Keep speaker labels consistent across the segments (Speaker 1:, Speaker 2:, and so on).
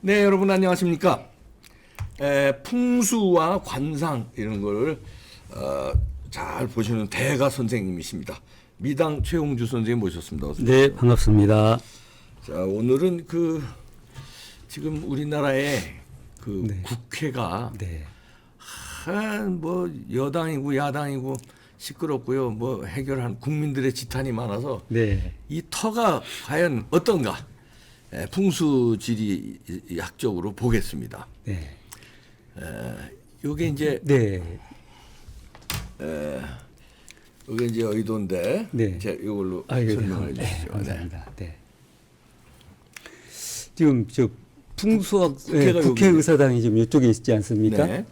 Speaker 1: 네, 여러분 안녕하십니까? 풍수와 관상 이런 걸 잘 보시는 대가 선생님이십니다. 미당 최홍주 선생님 모셨습니다. 어서
Speaker 2: 네, 반갑습니다.
Speaker 1: 자, 오늘은 지금 우리나라의
Speaker 2: 네.
Speaker 1: 국회가
Speaker 2: 네.
Speaker 1: 뭐 여당이고 야당이고 시끄럽고요. 뭐 해결한 국민들의 지탄이 많아서
Speaker 2: 네.
Speaker 1: 이 터가 과연 어떤가? 풍수지리학적으로 보겠습니다.
Speaker 2: 네.
Speaker 1: 요게 이제
Speaker 2: 네.
Speaker 1: 요게 이제 여의도인데
Speaker 2: 네.
Speaker 1: 제가 이걸로
Speaker 2: 네,
Speaker 1: 설명해
Speaker 2: 네,
Speaker 1: 주시죠.
Speaker 2: 감사합니다. 네. 지금 저 풍수학
Speaker 1: 국회가
Speaker 2: 국회의사당이 지금 이쪽에 있지 않습니까?
Speaker 1: 네.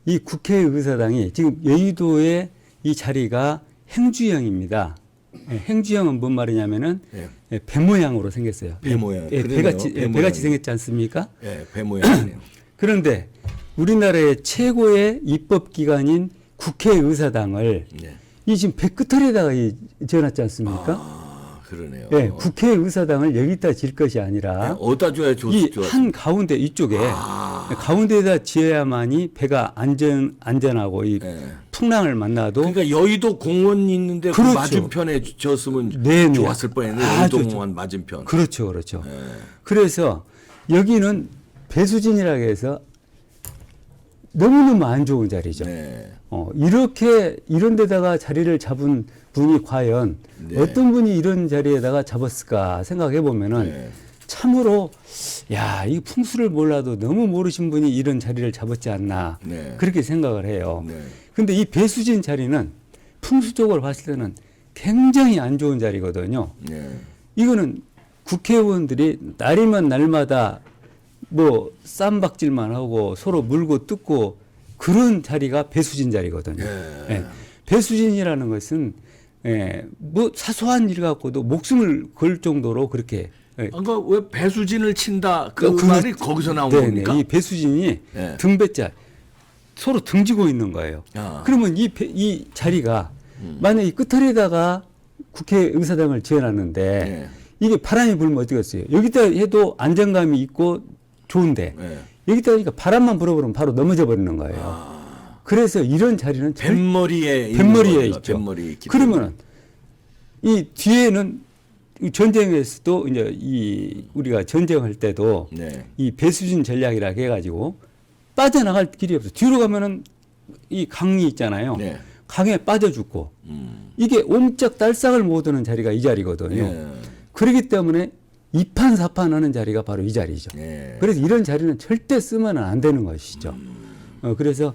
Speaker 2: 이 국회의사당이 지금 여의도의 이 자리가 행주형입니다. 행주형은 뭔 말이냐면은
Speaker 1: 네.
Speaker 2: 배 모양으로 생겼어요.
Speaker 1: 배 모양.
Speaker 2: 배같이
Speaker 1: 배
Speaker 2: 배같이
Speaker 1: 모양이.
Speaker 2: 생겼지 않습니까?
Speaker 1: 배 모양이네요.
Speaker 2: 그런데 우리나라의 최고의 입법기관인 국회의사당을
Speaker 1: 네.
Speaker 2: 이 지금 배 끝털에다가 지어놨지 않습니까?
Speaker 1: 그러네요.
Speaker 2: 예, 국회의사당을 여기다 질 것이
Speaker 1: 네,
Speaker 2: 아니라
Speaker 1: 어디다 줘야
Speaker 2: 이 한 가운데 이쪽에 가운데에다 지어야만이 배가 안전하고 이
Speaker 1: 네.
Speaker 2: 풍랑을 만나도
Speaker 1: 그러니까 여의도 공원이 있는데 그
Speaker 2: 그렇죠.
Speaker 1: 맞은편에 졌으면
Speaker 2: 네,
Speaker 1: 좋았을 뻔했는데
Speaker 2: 아주
Speaker 1: 여의도 공원 맞은편.
Speaker 2: 그렇죠, 그렇죠.
Speaker 1: 네.
Speaker 2: 그래서 여기는 배수진이라고 해서 너무너무 안 좋은 자리죠.
Speaker 1: 네.
Speaker 2: 이렇게 이런 데다가 자리를 잡은 분이 과연
Speaker 1: 네.
Speaker 2: 어떤 분이 이런 자리에다가 잡았을까 생각해 보면은
Speaker 1: 네.
Speaker 2: 참으로 야, 이 풍수를 몰라도 너무 모르신 분이 이런 자리를 잡았지 않나
Speaker 1: 네.
Speaker 2: 그렇게 생각을 해요.
Speaker 1: 네.
Speaker 2: 근데 이 배수진 자리는 풍수적으로 봤을 때는 굉장히 안 좋은 자리거든요.
Speaker 1: 네.
Speaker 2: 이거는 국회의원들이 날이면 날마다 뭐 쌈박질만 하고 서로 물고 뜯고 그런 자리가 배수진 자리거든요. 예. 배수진이라는 것은 뭐 사소한 일 갖고도 목숨을 걸 정도로 그렇게
Speaker 1: 그러니까 왜 배수진을 친다 그
Speaker 2: 그-
Speaker 1: 말이 거기서 나온
Speaker 2: 네네.
Speaker 1: 겁니까?
Speaker 2: 이 배수진이
Speaker 1: 네.
Speaker 2: 등배자 서로 등지고 있는 거예요.
Speaker 1: 아.
Speaker 2: 그러면 이 자리가 만약에 이 끝털에다가 국회의사당을 지어놨는데
Speaker 1: 네.
Speaker 2: 이게 바람이 불면 어떻겠어요? 여기다 해도 안정감이 있고 좋은데
Speaker 1: 네.
Speaker 2: 여기다 하니까 바람만 불어버리면 바로 넘어져 버리는 거예요. 그래서 이런 자리는
Speaker 1: 뱃머리에
Speaker 2: 뱃머리에 있죠.
Speaker 1: 뱃머리에 있기
Speaker 2: 그러면은 이 뒤에는 이 전쟁에서도 이제 우리가 전쟁할 때도
Speaker 1: 네.
Speaker 2: 이 배수진 전략이라 해가지고 빠져나갈 길이 없어. 뒤로 가면은 이 강이 있잖아요.
Speaker 1: 네.
Speaker 2: 강에 빠져 죽고 이게 옴짝달싹을 못 오는 자리가 이 자리거든요.
Speaker 1: 네.
Speaker 2: 그렇기 때문에 이판사판 하는 자리가 바로 이 자리죠.
Speaker 1: 네.
Speaker 2: 그래서 이런 자리는 절대 쓰면 안 되는 것이죠. 그래서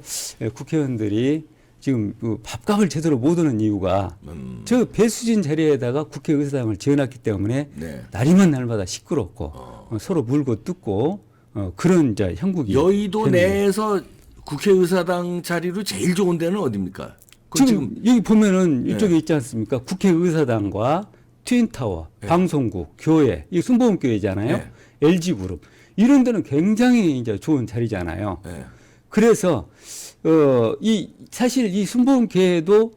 Speaker 2: 국회의원들이 지금 그 밥값을 제대로 못 오는 이유가 저 배수진 자리에다가 국회의사당을 지어놨기 때문에
Speaker 1: 네.
Speaker 2: 날이면 날마다 시끄럽고 서로 물고 뜯고 그런 이제 형국이
Speaker 1: 여의도
Speaker 2: 되는 거예요.
Speaker 1: 내에서 국회의사당 자리로 제일 좋은 데는 어디입니까?
Speaker 2: 지금 여기 보면은 이쪽에 있지 않습니까? 국회의사당과 트윈타워, 방송국, 교회, 이 순복음교회잖아요.
Speaker 1: 네.
Speaker 2: LG그룹 이런 데는 굉장히 이제 좋은 자리잖아요.
Speaker 1: 네.
Speaker 2: 그래서 사실 이 순복음교회도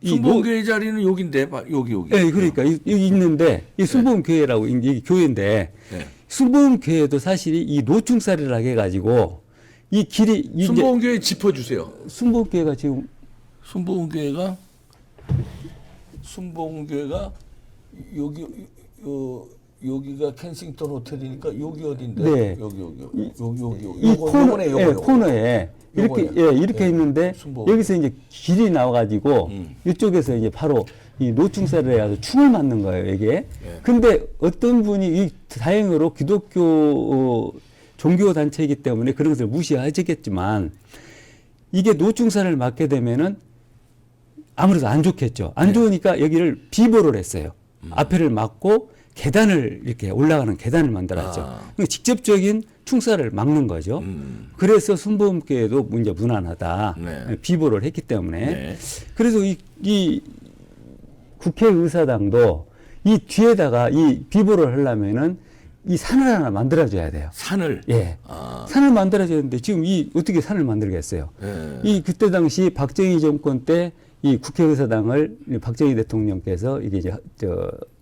Speaker 1: 순복음교회 자리는 여기인데 여기.
Speaker 2: 네, 그러니까 여기 있는데 이 순복음교회라고 이 교회인데
Speaker 1: 네.
Speaker 2: 순복음교회도 사실 이 노충살이라고 해가지고 이 길이
Speaker 1: 순복음교회 짚어주세요.
Speaker 2: 순복음교회가 지금
Speaker 1: 순복음교회가 여기가 켄싱턴 호텔이니까 여기 어딘데?
Speaker 2: 네.
Speaker 1: 여기.
Speaker 2: 이 코너에 이렇게
Speaker 1: 요거네.
Speaker 2: 이렇게 있는데
Speaker 1: 순복음.
Speaker 2: 여기서 이제 길이 나와가지고 이쪽에서 이제 바로 이 노충살을 해가지고 충을 맞는 거예요 이게. 근데 어떤 분이 이 다행으로 기독교 종교 단체이기 때문에 그런 것을 무시하시겠지만 이게 노충살을 맞게 되면은 아무래도 안 좋겠죠. 안 좋으니까 여기를 비보를 했어요. 앞에를 막고 계단을 이렇게 올라가는 계단을 만들었죠. 그러니까 직접적인 충살을 막는 거죠. 그래서 순복음교회도 이제 무난하다.
Speaker 1: 네.
Speaker 2: 비보를 했기 때문에.
Speaker 1: 네.
Speaker 2: 그래서 이 국회의사당도 이 뒤에다가 이 비보를 하려면은 이 산을 하나 만들어줘야 돼요.
Speaker 1: 산을.
Speaker 2: 예. 산을 만들어줘야 되는데 지금 어떻게 산을 만들겠어요?
Speaker 1: 네.
Speaker 2: 이 그때 당시 박정희 정권 때 이 국회의사당을 박정희 대통령께서 이게 이제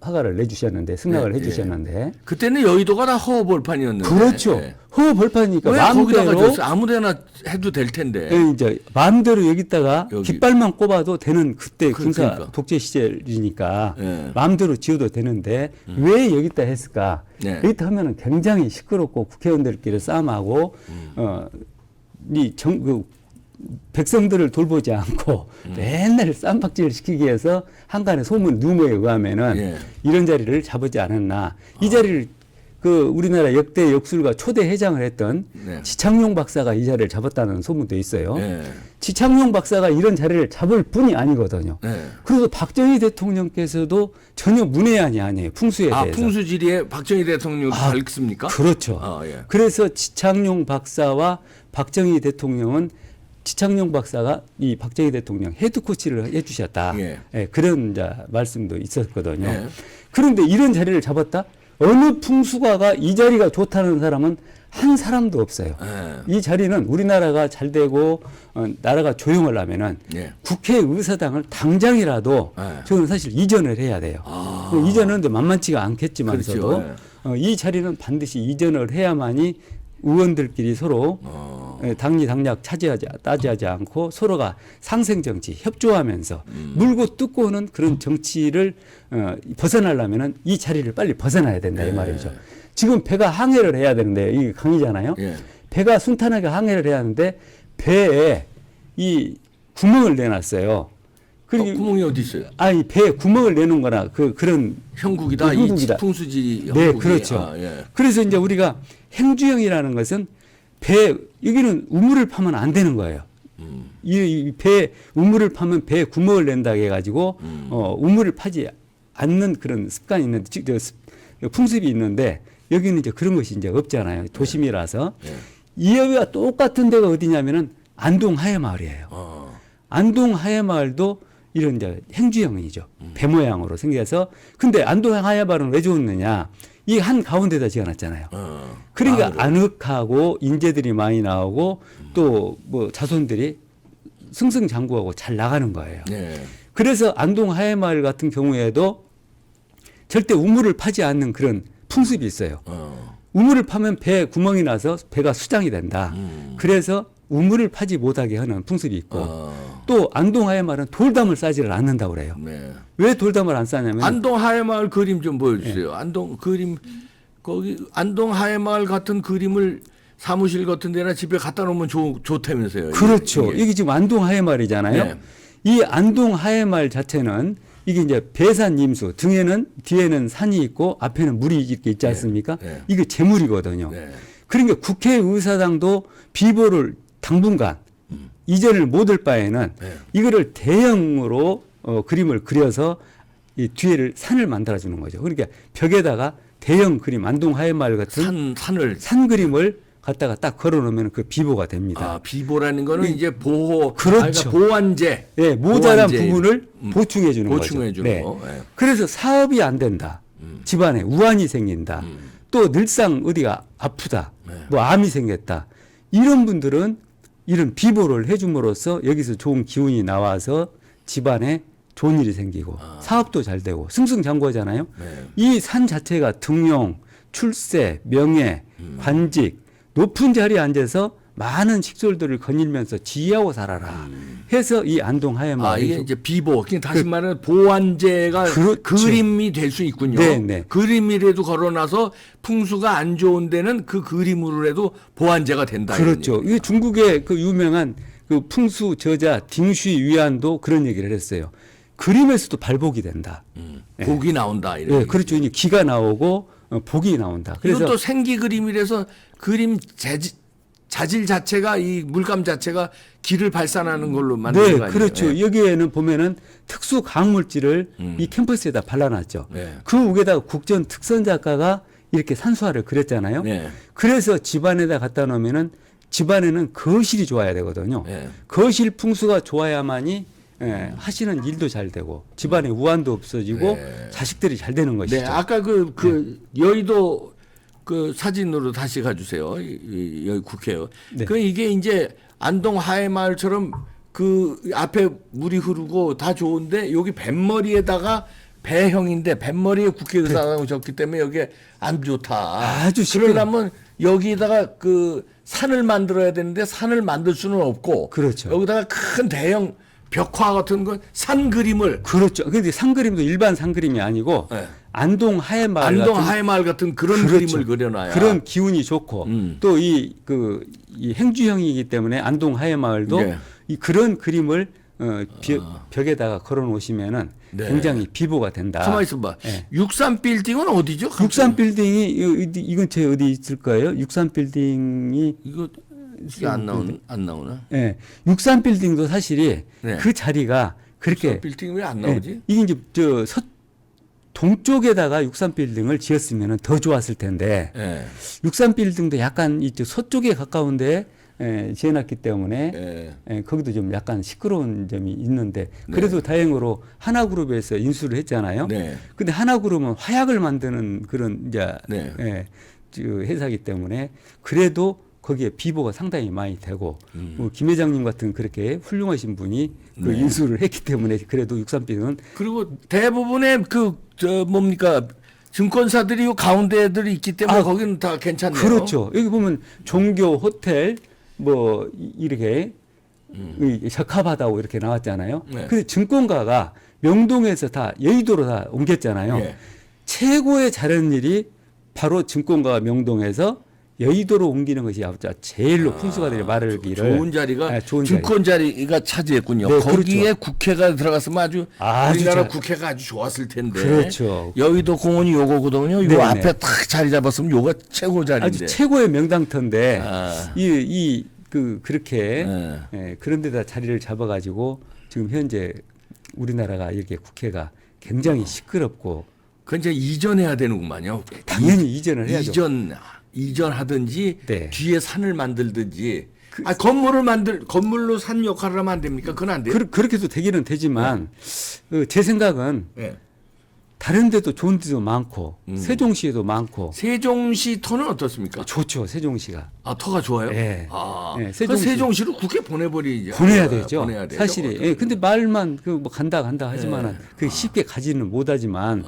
Speaker 2: 허가를 내주셨는데 승낙을
Speaker 1: 네,
Speaker 2: 해주셨는데
Speaker 1: 그때는 여의도가 다 허허벌판이었는데.
Speaker 2: 그렇죠.
Speaker 1: 네.
Speaker 2: 허허벌판이니까
Speaker 1: 왜 거기다가
Speaker 2: 마음대로
Speaker 1: 줬어요? 아무데나 해도 될 텐데.
Speaker 2: 이제 마음대로 여기다가
Speaker 1: 여기.
Speaker 2: 깃발만 꼽아도 되는 그때 군사
Speaker 1: 그러니까.
Speaker 2: 독재 시절이니까
Speaker 1: 네.
Speaker 2: 마음대로 지어도 되는데 왜 여기다 했을까?
Speaker 1: 네.
Speaker 2: 여기다 하면은 굉장히 시끄럽고 국회의원들끼리 싸움하고 그 백성들을 돌보지 않고 맨날 쌈박질을 시키기 위해서 한간의 소문 루머에 의하면은
Speaker 1: 예.
Speaker 2: 이런 자리를 잡지 않았나. 이 자리를 그 우리나라 역대 역술가 초대 회장을 했던
Speaker 1: 네.
Speaker 2: 지창용 박사가 이 자리를 잡았다는 소문도 있어요.
Speaker 1: 네.
Speaker 2: 지창용 박사가 이런 자리를 잡을 뿐이 아니거든요.
Speaker 1: 네.
Speaker 2: 그래서 박정희 대통령께서도 전혀 문외한이 아니에요. 풍수에
Speaker 1: 아,
Speaker 2: 대해서.
Speaker 1: 풍수지리에 박정희 대통령도
Speaker 2: 아,
Speaker 1: 밝습니까?
Speaker 2: 그렇죠.
Speaker 1: 아, 예.
Speaker 2: 그래서 지창용 박사와 박정희 대통령은 지창용 박사가 이 박정희 대통령 헤드 코치를 해주셨다.
Speaker 1: 예.
Speaker 2: 그런 말씀도 있었거든요.
Speaker 1: 예.
Speaker 2: 그런데 이런 자리를 잡았다? 어느 풍수가가 이 자리가 좋다는 사람은 한 사람도 없어요.
Speaker 1: 예.
Speaker 2: 이 자리는 우리나라가 잘 되고 나라가 조용하려면은
Speaker 1: 예.
Speaker 2: 국회의사당을 당장이라도
Speaker 1: 예.
Speaker 2: 저는 사실 이전을 해야 돼요. 이전은 만만치가 않겠지만서도
Speaker 1: 그렇죠.
Speaker 2: 이 자리는 반드시 이전을 해야만이 의원들끼리 서로 당리당략 따지하지 않고 서로가 상생 정치 협조하면서 물고 뜯고는 그런 정치를 벗어나려면은 이 자리를 빨리 벗어나야 된다 이 말이죠. 지금 배가 항해를 해야 되는데 이게 강이잖아요.
Speaker 1: 예.
Speaker 2: 배가 순탄하게 항해를 해야 하는데 배에 이 구멍을 내놨어요. 그리고
Speaker 1: 구멍이 어디 있어요?
Speaker 2: 아니 배에 구멍을 내는 거나 그런
Speaker 1: 형국이다.
Speaker 2: 형국이다.
Speaker 1: 이 풍수지리 형국이.
Speaker 2: 네, 그렇죠.
Speaker 1: 아, 예.
Speaker 2: 그래서 이제 우리가 행주형이라는 것은 배 여기는 우물을 파면 안 되는 거예요. 이 배 우물을 파면 배에 구멍을 낸다 해가지고 우물을 파지 않는 그런 습관이 있는데 풍습이 있는데 여기는 이제 그런 것이 이제 없잖아요. 도심이라서
Speaker 1: 예.
Speaker 2: 이와 똑같은 데가 어디냐면은 안동 하회마을이에요. 안동 하회마을도 이런 이제 행주형이죠. 배 모양으로 생겨서 근데 안동 하회마을은 왜 좋느냐? 이 한 가운데다 지어놨잖아요. 그러니까 아늑하고 인재들이 많이 나오고 또 뭐 자손들이 승승장구하고 잘 나가는 거예요.
Speaker 1: 예.
Speaker 2: 그래서 안동 하회마을 같은 경우에도 절대 우물을 파지 않는 그런 풍습이 있어요. 우물을 파면 배에 구멍이 나서 배가 수장이 된다. 그래서 우물을 파지 못하게 하는 풍습이 있고 또 안동 하회마을은 돌담을 싸지를 않는다고 그래요.
Speaker 1: 네.
Speaker 2: 왜 돌담을 안 싸냐면
Speaker 1: 안동 하회마을 그림 좀 보여주세요. 안동 그림 거기 안동 하회마을 같은 그림을 사무실 같은 데나 집에 갖다 놓으면 좋다면서요.
Speaker 2: 그렇죠.
Speaker 1: 이게.
Speaker 2: 이게 지금 안동 하회마을이잖아요.
Speaker 1: 네.
Speaker 2: 이 안동 하회마을 자체는 이게 이제 배산 임수 뒤에는 산이 있고 앞에는 물이 이렇게 있지 않습니까?
Speaker 1: 네.
Speaker 2: 이게 재물이거든요.
Speaker 1: 네.
Speaker 2: 그러니까 국회의사당도 비보를 당분간 이전을 못 할 바에는
Speaker 1: 네.
Speaker 2: 이거를 대형으로 그림을 그려서 이 뒤에를 산을 만들어 주는 거죠. 그러니까 벽에다가 대형 그림 안동 하회마을 같은
Speaker 1: 산을
Speaker 2: 산 그림을 갖다가 딱 걸어 놓으면 그 비보가 됩니다.
Speaker 1: 아, 비보라는 거는 이제 보호
Speaker 2: 그렇죠.
Speaker 1: 그러니까 보완제.
Speaker 2: 네, 모자란
Speaker 1: 보완제.
Speaker 2: 부분을 보충해 주는
Speaker 1: 보충해
Speaker 2: 거죠.
Speaker 1: 주는
Speaker 2: 네.
Speaker 1: 거. 네.
Speaker 2: 그래서 사업이 안 된다. 집안에 우환이 생긴다. 또 늘상 어디가 아프다. 뭐 암이 생겼다. 이런 분들은 이런 비보를 해줌으로써 여기서 좋은 기운이 나와서 집안에 좋은 일이 생기고 사업도 잘 되고 승승장구하잖아요.
Speaker 1: 네.
Speaker 2: 이 산 자체가 등용, 출세, 명예, 관직 높은 자리에 앉아서 많은 식솔들을 거닐면서 지휘하고 살아라 해서 이 안동 하회마을이
Speaker 1: 이게 이제 비보. 그냥 다시 말하면 보완제가
Speaker 2: 그렇죠.
Speaker 1: 그림이 될 수 있군요.
Speaker 2: 네, 네.
Speaker 1: 그림이라도 걸어놔서 풍수가 안 좋은 데는 그 그림으로라도 보완제가 된다.
Speaker 2: 그렇죠. 이게 중국의 그 유명한 그 풍수 저자 딩쉬 위안도 그런 얘기를 했어요. 그림에서도 발복이 된다.
Speaker 1: 복이 나온다. 이런
Speaker 2: 네, 그렇죠. 이제 기가 나오고 복이 나온다.
Speaker 1: 그래서
Speaker 2: 그래서
Speaker 1: 또 생기 그림이라서 그림 자질 자체가 이 물감 자체가 기를 발산하는 걸로 만든
Speaker 2: 네,
Speaker 1: 거 아니에요?
Speaker 2: 그렇죠.
Speaker 1: 네.
Speaker 2: 여기에는 보면은 특수 강물질을 이 캠퍼스에다 발라놨죠.
Speaker 1: 네.
Speaker 2: 그 위에다가 국전 특선 작가가 이렇게 산수화를 그렸잖아요.
Speaker 1: 네.
Speaker 2: 그래서 집안에다 갖다 놓으면은 집안에는 거실이 좋아야 되거든요.
Speaker 1: 네.
Speaker 2: 거실 풍수가 좋아야만이 하시는 일도 잘 되고 집안에 우환도 없어지고
Speaker 1: 네.
Speaker 2: 자식들이 잘 되는 것이죠.
Speaker 1: 네, 아까 그 여의도 그 사진으로 다시 가주세요. 여기 국회요.
Speaker 2: 네.
Speaker 1: 그 이게 이제 안동 하회마을처럼 그 앞에 물이 흐르고 다 좋은데 여기 뱃머리에다가 배형인데 뱃머리에 국회의사당을 적기 때문에 여기에 안 좋다.
Speaker 2: 아주 쉽게.
Speaker 1: 그러려면 여기다가 그 산을 만들어야 되는데 산을 만들 수는 없고
Speaker 2: 그렇죠.
Speaker 1: 여기다가 큰 대형 벽화 같은 건 산 그림을
Speaker 2: 그렇죠. 근데 상그림도 일반 상그림이 아니고
Speaker 1: 네.
Speaker 2: 안동 하회마을
Speaker 1: 안동
Speaker 2: 같은
Speaker 1: 하회마을 같은 그런
Speaker 2: 그렇죠.
Speaker 1: 그림을 그려놔야
Speaker 2: 그런 기운이 좋고 또 이 이 행주형이기 때문에 안동 하회마을도
Speaker 1: 예.
Speaker 2: 이 그런 그림을 벽에다가 걸어 놓으시면은
Speaker 1: 네.
Speaker 2: 굉장히 비보가 된다.
Speaker 1: 가만 있어봐.
Speaker 2: 예.
Speaker 1: 63 빌딩은 어디죠?
Speaker 2: 육산 빌딩이 이 근처에 어디 있을 거예요? 육산 빌딩이
Speaker 1: 이게 안 나오나?
Speaker 2: 예. 육산 빌딩도 사실이
Speaker 1: 네.
Speaker 2: 그 자리가 그렇게
Speaker 1: 63 빌딩 왜 안 나오지?
Speaker 2: 예, 이게 이제 동쪽에다가 육산 빌딩을 지었으면 더 좋았을 텐데
Speaker 1: 예.
Speaker 2: 육산 빌딩도 약간 이제 서쪽에 가까운데 지어놨기 때문에
Speaker 1: 예.
Speaker 2: 거기도 좀 약간 시끄러운 점이 있는데 그래도 다행으로 하나그룹에서 인수를 했잖아요.
Speaker 1: 네.
Speaker 2: 근데 하나그룹은 화약을 만드는 그런 이제
Speaker 1: 네.
Speaker 2: 회사이기 때문에 그래도 거기에 비보가 상당히 많이 되고 김 회장님 같은 그렇게 훌륭하신 분이 그
Speaker 1: 네.
Speaker 2: 인수를 했기 때문에 그래도 육산빌딩은
Speaker 1: 그리고 대부분의 뭡니까 증권사들이 요 가운데 애들이 있기 때문에 거기는 다 괜찮네요.
Speaker 2: 그렇죠. 여기 보면 종교, 호텔 뭐 이렇게 적합하다고 이렇게 나왔잖아요.
Speaker 1: 네.
Speaker 2: 근데 증권가가 명동에서 다 여의도로 다 옮겼잖아요.
Speaker 1: 예.
Speaker 2: 최고의 잘하는 일이 바로 증권가가 명동에서 여의도로 옮기는 것이 제일로 풍수가들이 말하기를
Speaker 1: 좋은 자리가
Speaker 2: 네, 좋은
Speaker 1: 증권 자리가 차지했군요.
Speaker 2: 네,
Speaker 1: 거기에
Speaker 2: 그렇죠.
Speaker 1: 국회가 들어갔으면 아주 우리나라
Speaker 2: 잘-
Speaker 1: 국회가 아주 좋았을 텐데.
Speaker 2: 그렇죠.
Speaker 1: 여의도 공원이 요거거든요. 요
Speaker 2: 네네.
Speaker 1: 앞에 탁 자리 잡았으면 요가 최고 자리인데.
Speaker 2: 아주 최고의 명당터인데
Speaker 1: 아.
Speaker 2: 그렇게
Speaker 1: 네.
Speaker 2: 그런 데다 자리를 잡아가지고 지금 현재 우리나라가 이렇게 국회가 굉장히 시끄럽고
Speaker 1: 그건 이제 이전해야 되는구만요.
Speaker 2: 당연히 이전을 해야죠.
Speaker 1: 이전하든지
Speaker 2: 네.
Speaker 1: 뒤에 산을 만들든지. 건물로 산 역할을 하면 안 됩니까? 그건 안 돼요.
Speaker 2: 그렇게도 되기는 되지만 제 생각은
Speaker 1: 네.
Speaker 2: 다른 데도 좋은 데도 많고 세종시에도 많고
Speaker 1: 세종시 터는 어떻습니까?
Speaker 2: 좋죠. 세종시가
Speaker 1: 터가 좋아요?
Speaker 2: 네.
Speaker 1: 네,
Speaker 2: 세종시.
Speaker 1: 세종시로 국회 보내버리죠.
Speaker 2: 보내야 되죠.
Speaker 1: 보내야 되죠.
Speaker 2: 사실이. 근데 말만 뭐 간다 하지만은
Speaker 1: 네.
Speaker 2: 그 쉽게 가지는 못하지만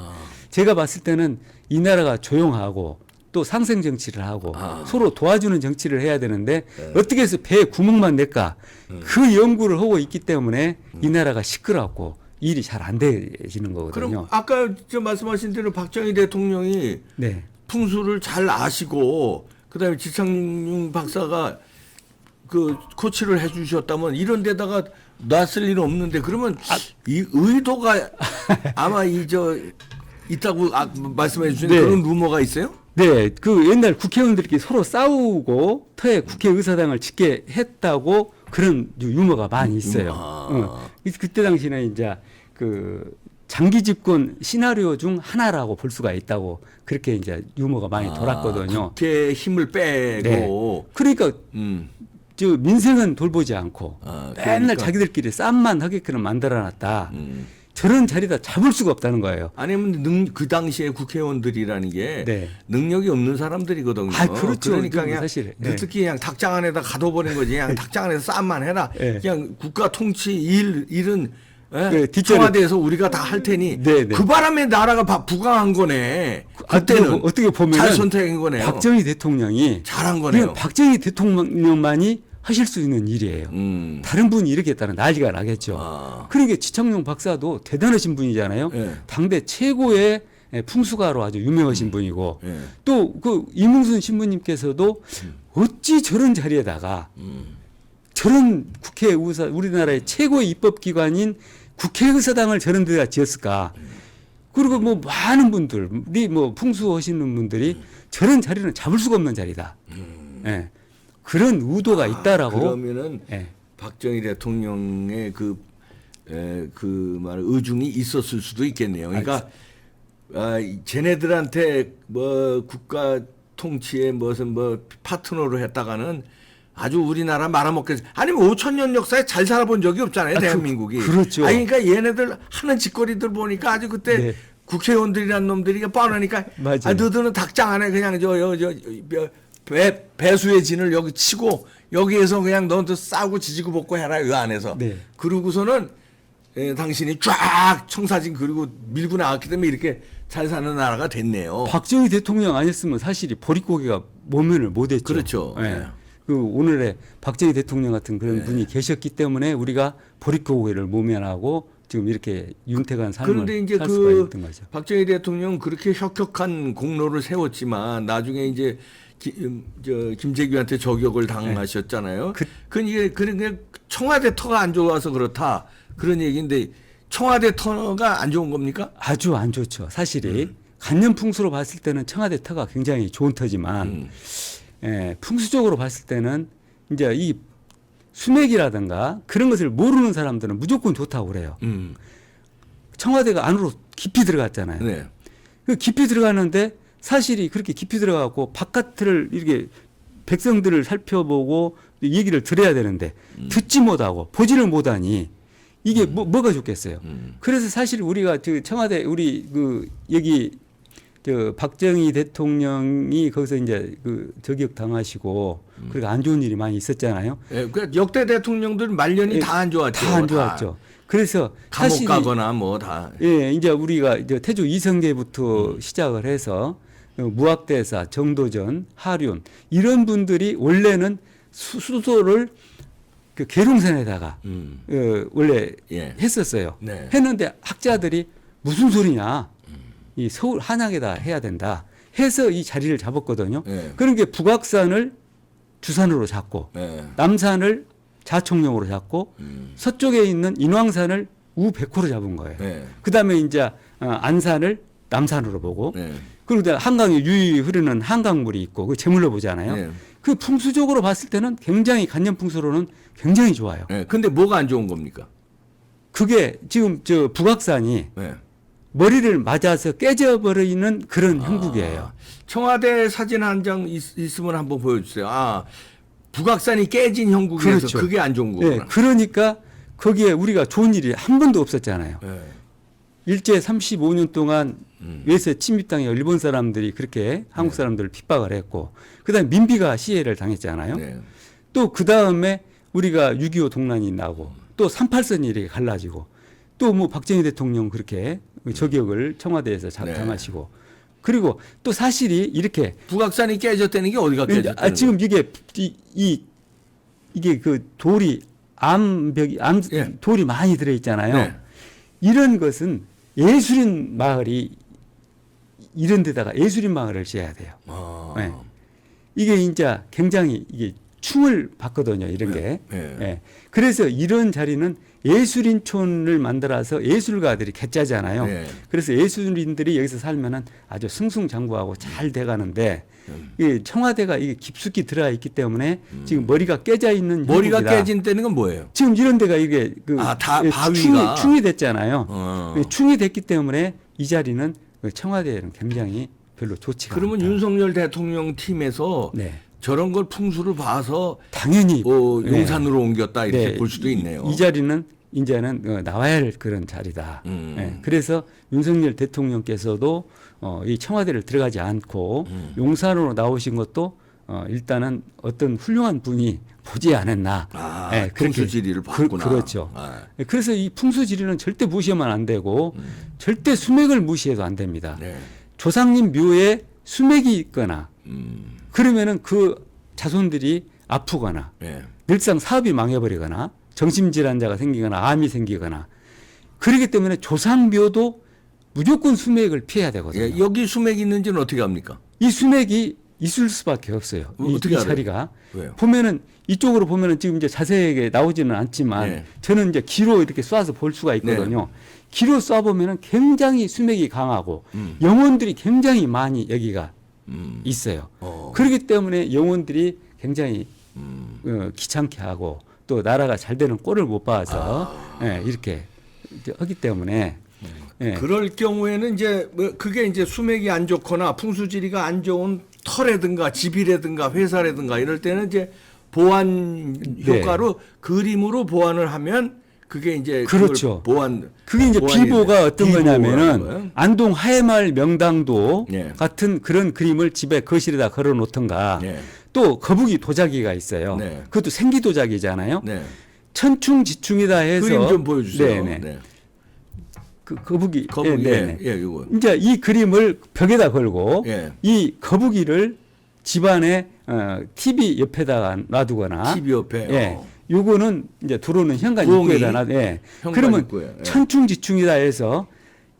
Speaker 2: 제가 봤을 때는 이 나라가 조용하고 또 상생 정치를 하고 서로 도와주는 정치를 해야 되는데 어떻게 해서 배에 구멍만 낼까 그 연구를 하고 있기 때문에 이 나라가 시끄럽고 일이 잘 안 되지는 거거든요.
Speaker 1: 그럼 아까 말씀하신 대로 박정희 대통령이
Speaker 2: 네.
Speaker 1: 풍수를 잘 아시고 그다음에 지창용 박사가 그 코치를 해주셨다면 이런 데다가 놨을 일은 없는데 그러면 이 의도가 아마 있다고 말씀해 주신
Speaker 2: 네.
Speaker 1: 그런 루머가 있어요?
Speaker 2: 네, 그 옛날 국회의원들끼리 서로 싸우고 터에 국회의사당을 짓게 했다고 그런 유머가 많이 있어요. 그때 당시는 이제 그 장기 집권 시나리오 중 하나라고 볼 수가 있다고 그렇게 이제 유머가 많이 돌았거든요.
Speaker 1: 국회의 힘을 빼고.
Speaker 2: 네. 그러니까 저 민생은 돌보지 않고 맨날
Speaker 1: 그러니까.
Speaker 2: 자기들끼리 싸움만 하게끔 만들어놨다. 저런 자리다 잡을 수가 없다는 거예요.
Speaker 1: 아니면 그 당시에 국회의원들이라는 게
Speaker 2: 네.
Speaker 1: 능력이 없는 사람들이거든요.
Speaker 2: 그렇죠.
Speaker 1: 그러니까 그냥
Speaker 2: 사실. 네.
Speaker 1: 특히 그냥 닭장 안에다 가둬버린 거지. 그냥 닭장 안에서 싸움만 해라.
Speaker 2: 네.
Speaker 1: 그냥 국가 통치 일은
Speaker 2: 네, 뒷전에-
Speaker 1: 청와대에서 우리가 다 할 테니
Speaker 2: 네, 네.
Speaker 1: 그 바람에 나라가 부강한 거네. 그때는
Speaker 2: 어떻게 보면
Speaker 1: 잘 선택한 거네요.
Speaker 2: 박정희 대통령이
Speaker 1: 잘한 거네요.
Speaker 2: 이건 박정희 대통령만이 하실 수 있는 일이에요. 다른 분이 이렇게 했다는 난리가 나겠죠. 그러니까 지창용 박사도 대단하신 분이잖아요.
Speaker 1: 네.
Speaker 2: 당대 최고의 풍수가로 아주 유명하신 분이고
Speaker 1: 네.
Speaker 2: 또 그 이문순 신부님께서도 어찌 저런 자리에다가 저런 국회의사 우리나라의 최고의 입법기관인 국회의사당을 저런 데다 지었을까? 그리고 뭐 많은 분들이 뭐 풍수하시는 분들이 저런 자리는 잡을 수가 없는 자리다. 예. 그런 의도가 있다라고.
Speaker 1: 그러면은
Speaker 2: 예.
Speaker 1: 박정희 대통령의 그 말 의중이 있었을 수도 있겠네요. 그러니까 쟤네들한테 뭐 국가 통치에 무슨 파트너로 했다가는 아주 우리나라 말아먹겠. 아니면 5,000년 역사에 잘 살아본 적이 없잖아요, 대한민국이.
Speaker 2: 그렇죠.
Speaker 1: 그러니까 얘네들 하는 짓거리들 보니까 아주 그때
Speaker 2: 네.
Speaker 1: 국회의원들이란 놈들이 뻔하니까
Speaker 2: 맞아요.
Speaker 1: 너희들은 닭장 안에 그냥 배수의 진을 여기 치고 여기에서 그냥 너한테 싸우고 지지고 볶고 해라 이 안에서.
Speaker 2: 네.
Speaker 1: 그러고서는 당신이 쫙 청사진 그리고 밀고 나왔기 때문에 이렇게 잘 사는 나라가 됐네요.
Speaker 2: 박정희 대통령 아니었으면 사실이 보릿고개가 모면을 못했죠.
Speaker 1: 그렇죠.
Speaker 2: 예.
Speaker 1: 네.
Speaker 2: 그 오늘의 박정희 대통령 같은 그런 분이 계셨기 때문에 우리가 보릿고개를 모면하고 지금 이렇게 윤택한 삶을
Speaker 1: 그런데 이제
Speaker 2: 살 수가
Speaker 1: 그
Speaker 2: 있던 거죠.
Speaker 1: 박정희 대통령 그렇게 혁혁한 공로를 세웠지만 나중에 이제 김재규한테 저격을 당하셨잖아요. 그건 이게 그런 청와대 터가 안 좋아서 그렇다 그런 얘기인데 청와대 터가 안 좋은 겁니까?
Speaker 2: 아주 안 좋죠. 사실이 간년풍수로 봤을 때는 청와대 터가 굉장히 좋은 터지만 풍수적으로 봤을 때는 이제 이 수맥이라든가 그런 것을 모르는 사람들은 무조건 좋다고 그래요. 청와대가 안으로 깊이 들어갔잖아요.
Speaker 1: 네.
Speaker 2: 그 깊이 들어가는데 사실이 그렇게 깊이 들어가고 바깥을 이렇게 백성들을 살펴보고 얘기를 들어야 되는데 듣지 못하고 보지를 못하니 이게 뭐가 좋겠어요. 그래서 사실 우리가 그 청와대 우리 그 여기 저 박정희 대통령이 거기서 이제 그 저격 당하시고 그리고 안 좋은 일이 많이 있었잖아요.
Speaker 1: 그 역대 대통령들 말년이 다 안 좋았죠.
Speaker 2: 다 안 좋았죠. 그래서
Speaker 1: 감옥
Speaker 2: 사실이
Speaker 1: 가거나 뭐 다.
Speaker 2: 예, 이제 우리가 이제 태조 이성계부터 시작을 해서 무학대사, 정도전, 하륜 이런 분들이 원래는 수도를 그 계룡산에다가 원래 했었어요.
Speaker 1: 네.
Speaker 2: 했는데 학자들이 무슨 소리냐, 이 서울 한양에다 해야 된다 해서 이 자리를 잡았거든요.
Speaker 1: 네.
Speaker 2: 그런 게 북악산을 주산으로 잡고 남산을 자청령으로 잡고 서쪽에 있는 인왕산을 우백호로 잡은 거예요. 그다음에 이제 안산을 남산으로 보고 그리고 한강에 유유히 흐르는 한강물이 있고 그 제물로 보잖아요. 그 풍수적으로 봤을 때는 굉장히 간년풍수로는 굉장히 좋아요.
Speaker 1: 근데 뭐가 안 좋은 겁니까?
Speaker 2: 그게 지금 저 북악산이 머리를 맞아서 깨져버리는 그런 형국이에요.
Speaker 1: 청와대 사진 한 장 있으면 한번 보여주세요. 아, 북악산이 깨진 형국이어서
Speaker 2: 그렇죠.
Speaker 1: 그게 안 좋은 거구나.
Speaker 2: 네, 그러니까 거기에 우리가 좋은 일이 한 번도 없었잖아요. 일제 35년 동안 외세 침입당해 일본 사람들이 그렇게 한국 사람들을 핍박을 했고 그다음에 민비가 시해를 당했잖아요. 또 그다음에 우리가 6.25 동란이 나고 또 38선이 이렇게 갈라지고 또 뭐 박정희 대통령 그렇게 저격을 청와대에서 당하시고 그리고 또 사실이 이렇게
Speaker 1: 북악산이 깨졌다는 게 어디가 깨졌다는
Speaker 2: 지금 이게 이게 그 돌이 돌이 많이 들어 있잖아요. 이런 것은 예술인 마을이 이런 데다가 예술인 마을을 지어야 돼요. 네. 이게 이제 굉장히 이게 춤을 봤거든요. 이런 게. 그래서 이런 자리는 예술인촌을 만들어서 예술가들이 개짜잖아요. 그래서 예술인들이 여기서 살면은 아주 승승장구하고 잘 돼가는데 이 청와대가 이게 깊숙이 들어가 있기 때문에 지금 머리가 깨져 있는
Speaker 1: 머리가
Speaker 2: 형국이다.
Speaker 1: 깨진다는 건 뭐예요?
Speaker 2: 지금 이런 데가 이게
Speaker 1: 바위가
Speaker 2: 충이 됐잖아요. 충이 됐기 때문에 이 자리는 청와대에는 굉장히 별로 좋지가 않다.
Speaker 1: 그러면 윤석열 대통령 팀에서 저런 걸 풍수를 봐서
Speaker 2: 당연히
Speaker 1: 용산으로 옮겼다 이렇게 볼 수도 있네요.
Speaker 2: 이 자리는 이제는 나와야 할 그런 자리다. 그래서 윤석열 대통령께서도 이 청와대를 들어가지 않고 용산으로 나오신 것도 일단은 어떤 훌륭한 분이 보지 않았나.
Speaker 1: 풍수지리를 봤구나.
Speaker 2: 그렇죠. 그래서 이 풍수지리는 절대 무시하면 안 되고 절대 수맥을 무시해도 안 됩니다. 조상님 묘에 수맥이 있거나 그러면은 그 자손들이 아프거나 늘상 사업이 망해버리거나 정신질환자가 생기거나 암이 생기거나 그렇기 때문에 조상묘도 무조건 수맥을 피해야 되거든요.
Speaker 1: 여기 수맥이 있는지는 어떻게 합니까?
Speaker 2: 이 수맥이 있을 수밖에 없어요.
Speaker 1: 어떻게
Speaker 2: 이 자리가
Speaker 1: 왜요?
Speaker 2: 보면은 이쪽으로 보면은 지금 이제 자세하게 나오지는 않지만 저는 이제 기로 이렇게 쏴서 볼 수가 있거든요. 기로 쏴 보면은 굉장히 수맥이 강하고 영혼들이 굉장히 많이 여기가 있어요. 그렇기 때문에 영혼들이 굉장히 귀찮게 하고 또 나라가 잘 되는 꼴을 못 봐서 이렇게 하기 때문에
Speaker 1: 그럴 경우에는 이제 그게 이제 수맥이 안 좋거나 풍수지리가 안 좋은 터라든가 집이라든가 회사라든가 이럴 때는 이제 보완 효과로 그림으로 보완을 하면 그게 이제
Speaker 2: 그렇죠. 그게 이제
Speaker 1: 보완이
Speaker 2: 비보가 어떤
Speaker 1: 비보라는
Speaker 2: 거냐면은
Speaker 1: 거예요?
Speaker 2: 안동 하회마을 명당도 같은 그런 그림을 집에 거실에다 걸어 놓던가 또 거북이 도자기가 있어요.
Speaker 1: 네.
Speaker 2: 그것도 생기 도자기잖아요.
Speaker 1: 네.
Speaker 2: 천충지충이다 해서
Speaker 1: 그림 좀 보여주세요.
Speaker 2: 네네.
Speaker 1: 네.
Speaker 2: 그 거북이.
Speaker 1: 거북이.
Speaker 2: 네,
Speaker 1: 예, 이거.
Speaker 2: 이제 이 그림을 벽에다 걸고
Speaker 1: 예.
Speaker 2: 이 거북이를 집안에 TV 옆에다가 놔두거나
Speaker 1: TV 옆에.
Speaker 2: 예. 요거는 이제 들어오는 현관
Speaker 1: 부엉이?
Speaker 2: 입구에다 놔. 예.
Speaker 1: 현관
Speaker 2: 그러면
Speaker 1: 입구에, 예.
Speaker 2: 천충지충이다 해서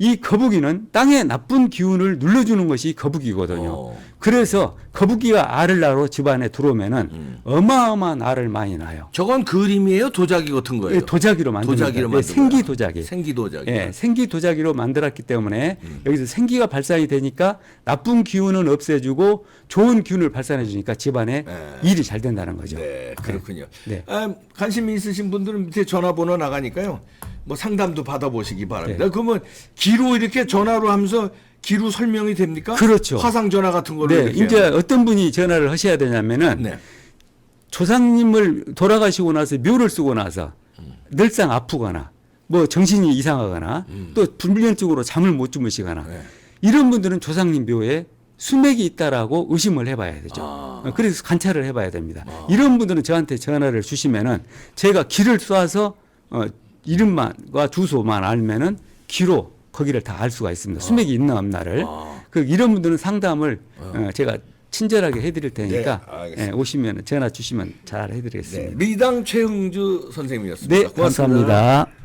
Speaker 2: 이 거북이는 땅의 나쁜 기운을 눌러주는 것이 거북이거든요. 그래서 거북이가 알을 낳으러 집안에 들어오면은 어마어마한 알을 많이 낳아요.
Speaker 1: 저건 그림이에요? 도자기 같은 거예요?
Speaker 2: 예, 도자기로 만든
Speaker 1: 도자기로
Speaker 2: 거예요. 예,
Speaker 1: 만든
Speaker 2: 생기
Speaker 1: 거야.
Speaker 2: 도자기.
Speaker 1: 생기 도자기.
Speaker 2: 예, 생기 도자기로 만들었기 때문에 여기서 생기가 발산이 되니까 나쁜 기운은 없애주고 좋은 기운을 발산해 주니까 집안에 일이 잘 된다는 거죠.
Speaker 1: 네, 그렇군요.
Speaker 2: 네.
Speaker 1: 아, 관심이 있으신 분들은 밑에 전화번호 나가니까요. 뭐 상담도 받아보시기 바랍니다.
Speaker 2: 네.
Speaker 1: 그러면 기로 이렇게 전화로 하면서 기로 설명이 됩니까?
Speaker 2: 그렇죠.
Speaker 1: 화상 전화 같은 걸로
Speaker 2: 네,
Speaker 1: 이렇게.
Speaker 2: 이제 어떤 분이 전화를 하셔야 되냐면은
Speaker 1: 네.
Speaker 2: 조상님을 돌아가시고 나서 묘를 쓰고 나서 늘상 아프거나 뭐 정신이 이상하거나 또 불면증으로 잠을 못 주무시거나
Speaker 1: 네.
Speaker 2: 이런 분들은 조상님 묘에 수맥이 있다라고 의심을 해봐야 되죠. 그래서 관찰을 해봐야 됩니다. 이런 분들은 저한테 전화를 주시면은 제가 기를 쏴서 이름만과 주소만 알면은 기로 거기를 다 알 수가 있습니다. 수맥이 있나 없나를. 그 이런 분들은 상담을 제가 친절하게 해드릴 테니까
Speaker 1: 네, 알겠습니다.
Speaker 2: 오시면 전화 주시면 잘 해드리겠습니다.
Speaker 1: 네. 리당 최흥주 선생님이었습니다.
Speaker 2: 네,
Speaker 1: 고맙습니다.
Speaker 2: 감사합니다.